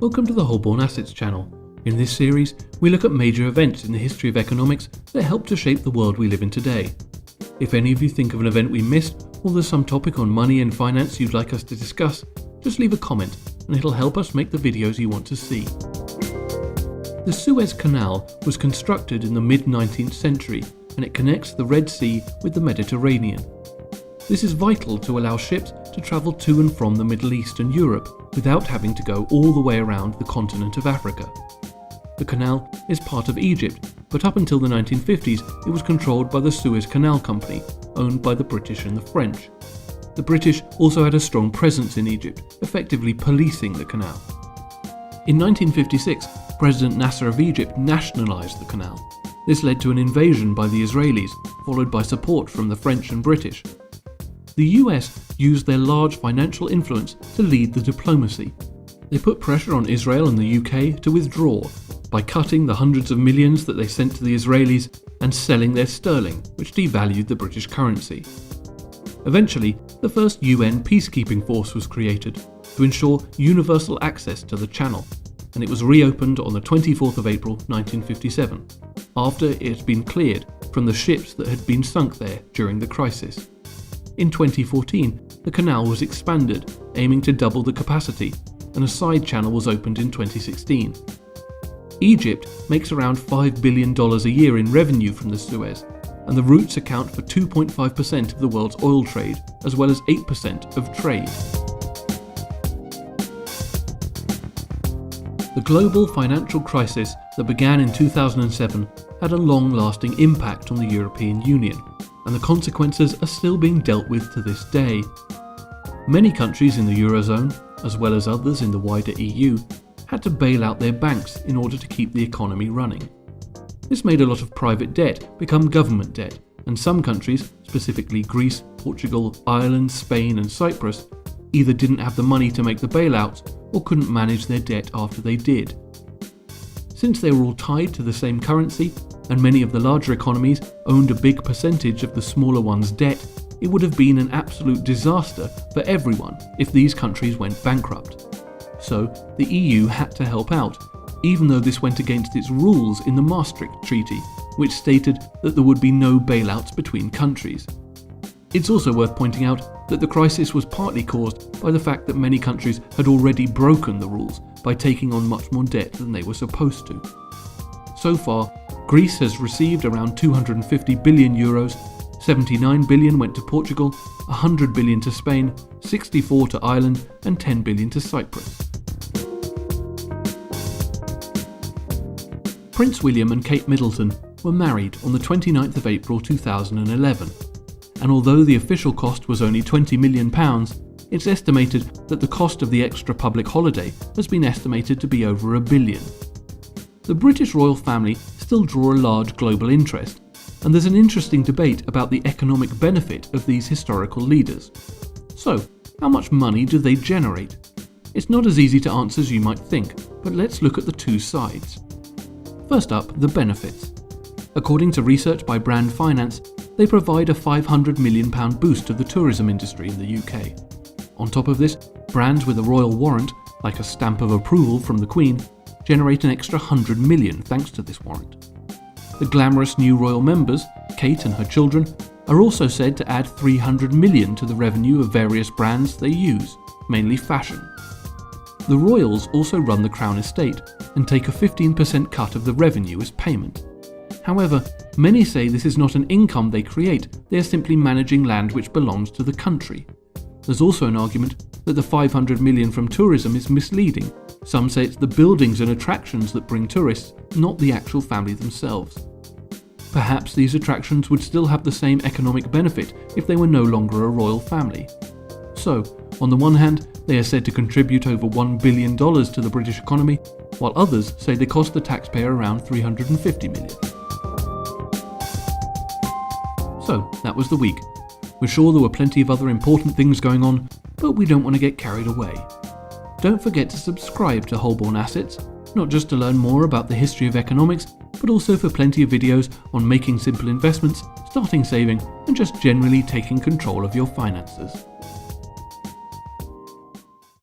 Welcome to the Holborn Assets channel. In this series, we look at major events in the history of economics that help to shape the world we live in today. If any of you think of an event we missed, or there's some topic on money and finance you'd like us to discuss, just leave a comment and it'll help us make the videos you want to see. The Suez Canal was constructed in the mid-19th century and it connects the Red Sea with the Mediterranean. This is vital to allow ships to travel to and from the Middle East and Europe without having to go all the way around the continent of Africa. The canal is part of Egypt, but up until the 1950s it was controlled by the Suez Canal Company, owned by the British and the French. The British also had a strong presence in Egypt, effectively policing the canal. In 1956, President Nasser of Egypt nationalised the canal. This led to an invasion by the Israelis, followed by support from the French and British. The US used their large financial influence to lead the diplomacy. They put pressure on Israel and the UK to withdraw by cutting the hundreds of millions that they sent to the Israelis and selling their sterling, which devalued the British currency. Eventually, the first UN peacekeeping force was created to ensure universal access to the channel, and it was reopened on the 24th of April 1957, after it had been cleared from the ships that had been sunk there during the crisis. In 2014, the canal was expanded, aiming to double the capacity, and a side channel was opened in 2016. Egypt makes around $5 billion a year in revenue from the Suez, and the routes account for 2.5% of the world's oil trade, as well as 8% of trade. The global financial crisis that began in 2007 had a long-lasting impact on the European Union, and the consequences are still being dealt with to this day. Many countries in the Eurozone, as well as others in the wider EU, had to bail out their banks in order to keep the economy running. This made a lot of private debt become government debt, and some countries, specifically Greece, Portugal, Ireland, Spain and Cyprus, either didn't have the money to make the bailouts or couldn't manage their debt after they did. Since they were all tied to the same currency, and many of the larger economies owned a big percentage of the smaller ones' debt, it would have been an absolute disaster for everyone if these countries went bankrupt. So the EU had to help out, even though this went against its rules in the Maastricht Treaty, which stated that there would be no bailouts between countries. It's also worth pointing out that the crisis was partly caused by the fact that many countries had already broken the rules by taking on much more debt than they were supposed to. So far, Greece has received around 250 billion euros, 79 billion went to Portugal, 100 billion to Spain, 64 to Ireland and 10 billion to Cyprus. Prince William and Kate Middleton were married on the 29th of April 2011, and although the official cost was only £20 million, it's estimated that the cost of the extra public holiday has been estimated to be over £1 billion. The British royal family still draw a large global interest, and there's an interesting debate about the economic benefit of these historical leaders. So, how much money do they generate? It's not as easy to answer as you might think, but let's look at the two sides. First up, the benefits. According to research by Brand Finance, they provide a £500 million boost to the tourism industry in the UK. On top of this, brands with a royal warrant, like a stamp of approval from the Queen, generate an extra £100 million thanks to this warrant. The glamorous new royal members, Kate and her children, are also said to add £300 million to the revenue of various brands they use, mainly fashion. The royals also run the Crown Estate and take a 15% cut of the revenue as payment. However, many say this is not an income they create, they are simply managing land which belongs to the country. There's also an argument that the £500 million from tourism is misleading. Some say it's the buildings and attractions that bring tourists, not the actual family themselves. Perhaps these attractions would still have the same economic benefit if they were no longer a royal family. So, on the one hand, they are said to contribute over $1 billion to the British economy, while others say they cost the taxpayer around $350 million. So, that was the week. We're sure there were plenty of other important things going on, but we don't want to get carried away. Don't forget to subscribe to Holborn Assets, not just to learn more about the history of economics, but also for plenty of videos on making simple investments, starting saving, and just generally taking control of your finances.